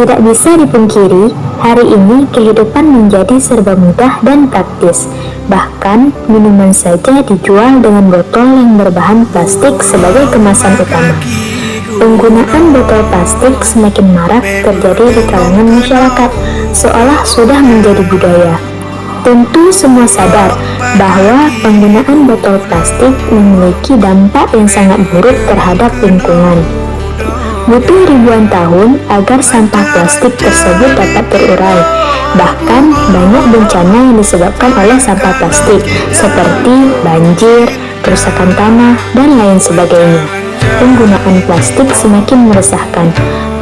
Tidak bisa dipungkiri, hari ini kehidupan menjadi serba mudah dan praktis. Bahkan, minuman saja dijual dengan botol yang berbahan plastik sebagai kemasan utama. Penggunaan botol plastik semakin marak terjadi di kalangan masyarakat, seolah sudah menjadi budaya. Tentu semua sadar bahwa penggunaan botol plastik memiliki dampak yang sangat buruk terhadap lingkungan. Butuh ribuan tahun agar sampah plastik tersebut dapat terurai. Bahkan banyak bencana yang disebabkan oleh sampah plastik seperti banjir, kerusakan tanah, dan lain sebagainya. Penggunaan plastik semakin meresahkan.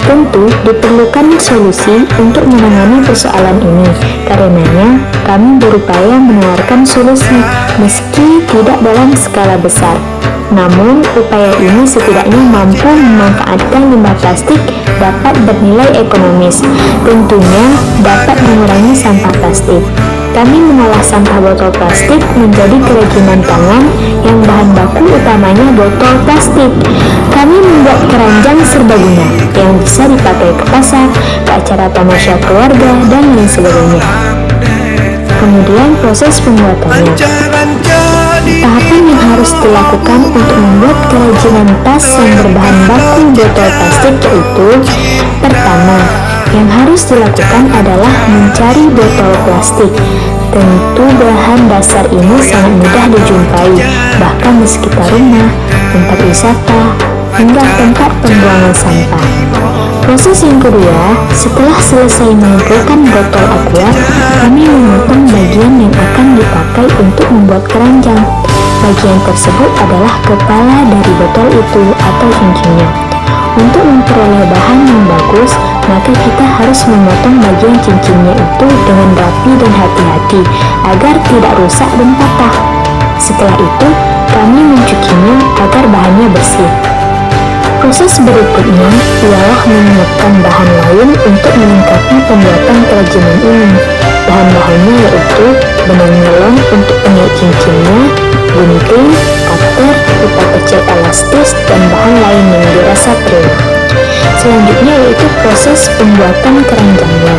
Tentu diperlukan solusi untuk menangani persoalan ini. Karenanya, kami berupaya menawarkan solusi meski tidak dalam skala besar. Namun, upaya ini setidaknya mampu memanfaatkan limbah plastik dapat bernilai ekonomis. Tentunya dapat mengurangi sampah plastik. Kami mengolah sampah botol plastik menjadi kerajinan tangan yang bahan baku utamanya botol plastik. Kami membuat keranjang serbaguna yang bisa dipakai ke pasar, ke acara tamasya keluarga, dan lain sebagainya. Kemudian proses pembuatannya. Tahapan yang harus dilakukan untuk membuat kerajinan tas yang berbahan baku botol plastik yaitu: pertama, yang harus dilakukan adalah mencari botol plastik. Tentu bahan dasar ini sangat mudah dijumpai, bahkan di sekitar rumah, tempat wisata, hingga tempat pembuangan sampah. Proses yang kedua, setelah selesai mengumpulkan botol aqua, kami memotong bagian yang akan dipakai untuk membuat keranjang. Bagian tersebut adalah kepala dari botol itu atau cincinnya. Untuk memperoleh bahan yang bagus, maka kita harus memotong bagian cincinnya itu dengan rapi dan hati-hati agar tidak rusak dan patah. Setelah itu, kami mencucinya agar bahannya bersih. Proses berikutnya ialah menyiapkan bahan lain untuk melengkapi pembuatan kerajinan ini. Bahan-bahannya yaitu benang melon untuk pengikat cincinnya, gunting, cutter, pita kecil elastis, dan bahan lain yang dirasa perlu. Selanjutnya yaitu proses pembuatan keranjangnya.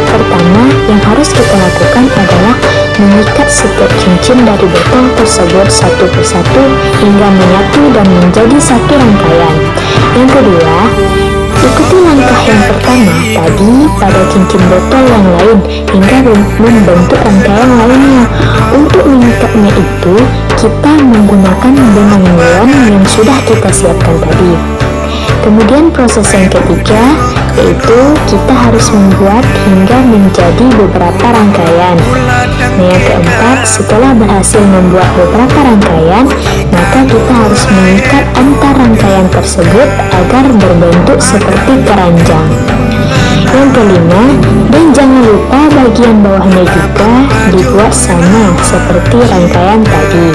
Pertama, yang harus kita lakukan adalah mengikat setiap cincin dari botol tersebut satu persatu hingga menyatu dan menjadi satu rangkaian. Yang kedua, ikuti langkah yang pertama tadi pada cincin botol yang lain hingga membentuk rangkaian lainnya. Untuk mengikatnya itu, kita menggunakan benang melon yang sudah kita siapkan tadi. Kemudian proses yang ketiga, yaitu kita harus membuat hingga menjadi beberapa rangkaian. Nah, yang keempat, setelah berhasil membuat beberapa rangkaian, maka kita harus mengikat antar rangkaian tersebut agar berbentuk seperti keranjang. Yang kelima, dan jangan lupa bagian bawahnya juga dibuat sama seperti rangkaian tadi.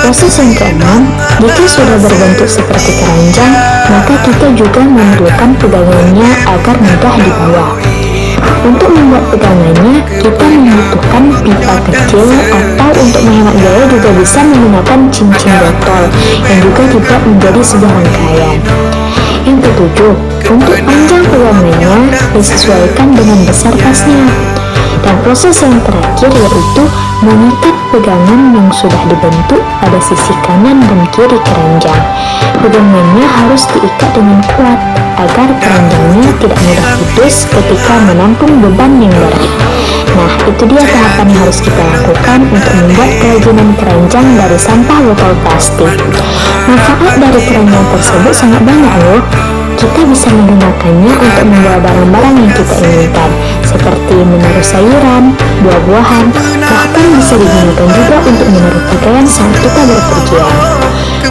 Proses yang keenam, jika sudah berbentuk seperti keranjang, maka kita juga memerlukan pegangannya agar mudah dibawa. Untuk membuat pegangannya, kita membutuhkan pipa kecil atau untuk menghemat biaya juga bisa menggunakan cincin botol yang juga dibuat menjadi sebuah rangkaian. Yang ketujuh, untuk panjang pegangannya disesuaikan dengan besar tasnya. Dan proses yang terakhir yaitu mengikat pegangan yang sudah dibentuk pada sisi kanan dan kiri keranjang. Pegangannya harus diikat dengan kuat agar keranjangnya tidak mudah putus ketika menampung beban yang berat. Nah, itu dia tahapan yang harus kita lakukan untuk membuat kerajinan keranjang dari sampah botol plastik. Manfaat dari keranjang tersebut sangat banyak loh. Kita bisa menggunakannya untuk membawa barang-barang yang kita inginkan, seperti menaruh sayuran, buah-buahan, bahkan bisa digunakan juga untuk menaruh pakaian saat kita berpergian.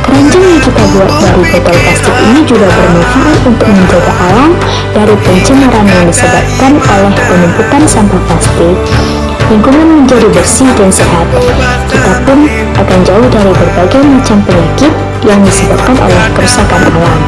Keranjang yang kita buat dari botol plastik ini juga bermanfaat untuk menjaga alam dari pencemaran yang disebabkan oleh penumpukan sampah plastik. Lingkungan menjadi bersih dan sehat. Kita pun akan jauh dari berbagai macam penyakit yang disebabkan oleh kerusakan alam.